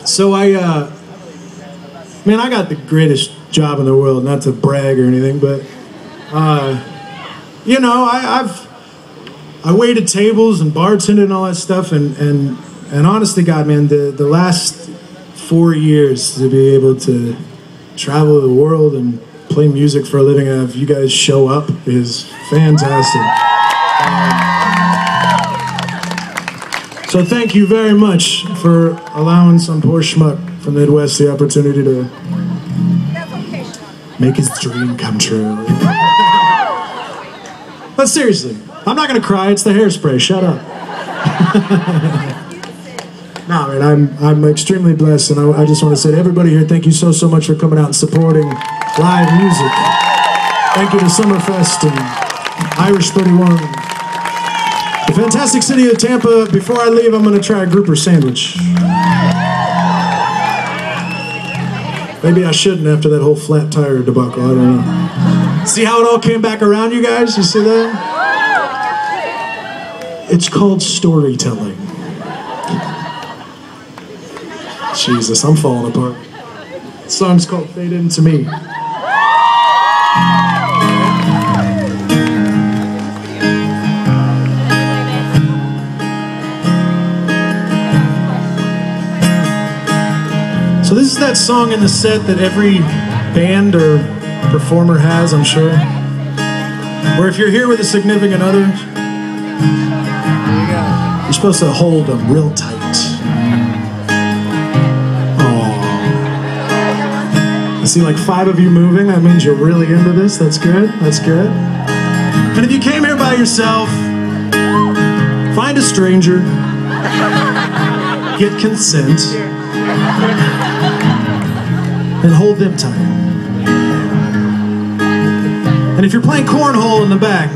So man, I got the greatest job in the world, not to brag or anything, but, you know, I waited tables and bartended and all that stuff, and honest to God, man, the last 4 years to be able to travel the world and play music for a living, have you guys show up is fantastic. So thank you very much for allowing some poor schmuck from the Midwest the opportunity to make his dream come true. But seriously, I'm not gonna cry, it's the hairspray, shut up. Nah, man, I'm extremely blessed, and I just want to say to everybody here, thank you so much for coming out and supporting live music. Thank you to Summerfest and Irish 31. The fantastic city of Tampa. Before I leave, I'm going to try a grouper sandwich. Maybe I shouldn't after that whole flat tire debacle, I don't know. See how it all came back around, you guys? You see that? It's called storytelling. Jesus, I'm falling apart. The song's called Fade Into Me. So this is that song in the set that every band or performer has, I'm sure. Where if you're here with a significant other, you're supposed to hold them real tight. I see like 5 of you moving. That means you're really into this. That's good. That's good. And if you came here by yourself, find a stranger, get consent, and hold them tight. And if you're playing cornhole in the back,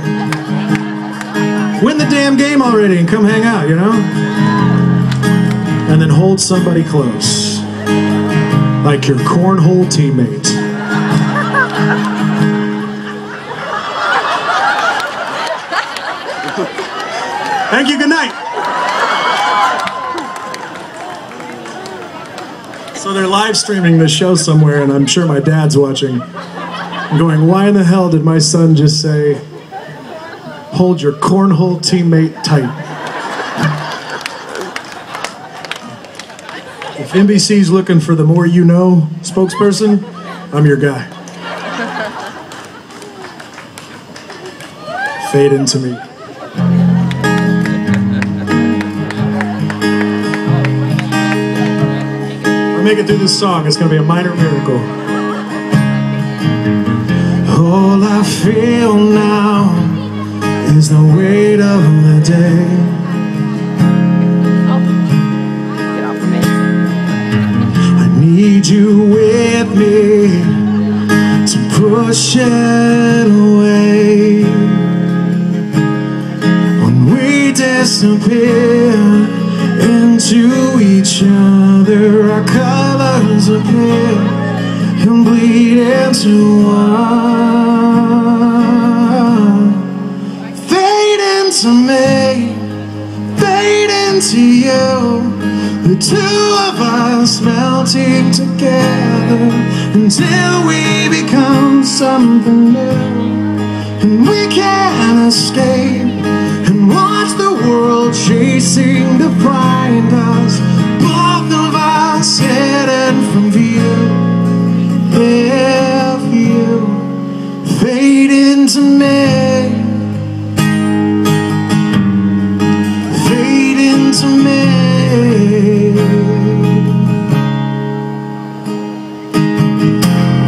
win the damn game already and come hang out, you know? And then hold somebody close, like your cornhole teammate. Thank you, good night. So they're live streaming this show somewhere, and I'm sure my dad's watching. I'm going, why in the hell did my son just say, hold your cornhole teammate tight? If NBC's looking for the more you know spokesperson, I'm your guy. Fade into me. Make it through this song, it's gonna be a minor miracle. All I feel now is the weight of the day. I need you with me to push it away. When we disappear into each other, our colors appear and bleed into one. Fade into me, fade into you, the two of us melting together until we become something new. And we can't escape and watch the world chasing to find us, both of us hidden from view. If you fade into me, fade into me.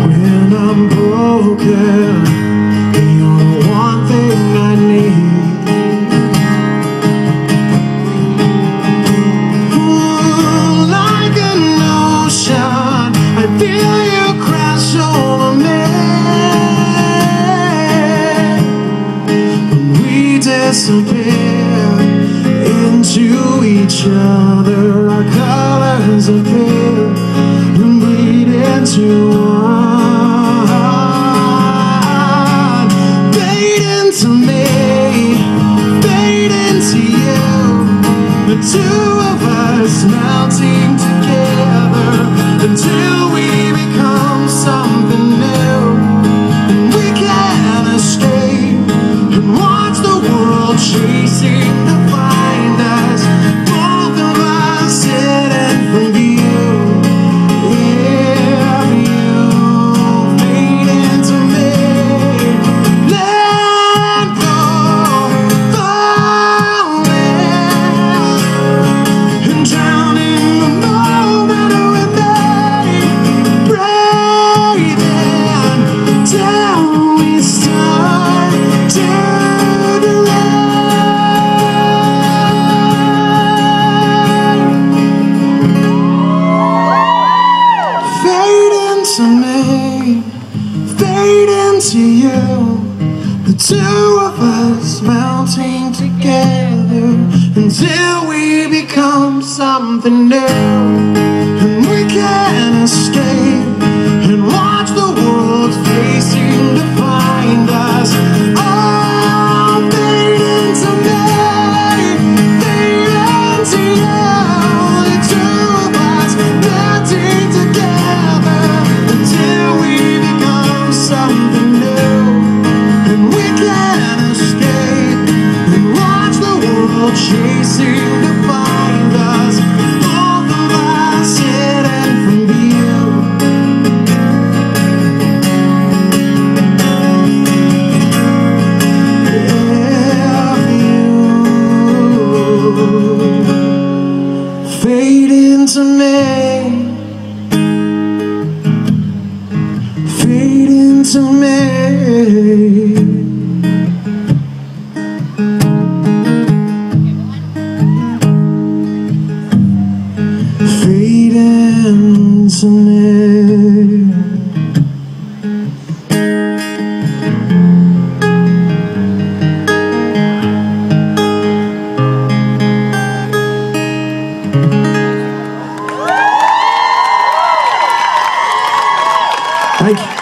When I'm broken, you're the one thing I need. Disappear into each other, our colors appear and bleed into one. Fade into me, fade into you, the the two of us melting together until we become something new. And we can't escape and watch the world chasing to find us. Both of us hidden from view. Yeah, you fade into me. Let go, falling and drowning the moment with me. Breathing till we start to fade into me, fade into you. The two of us melting together until we become something new. And we can't escape and watch the world facing to find us. Oh, fade into me, fade into you. The two of us melting together until we become something new. And we can't escape and watch the world chasing to find us. Both of us hidden from view. Yeah, you fade into me, fade into me. Fade into me. Thank you.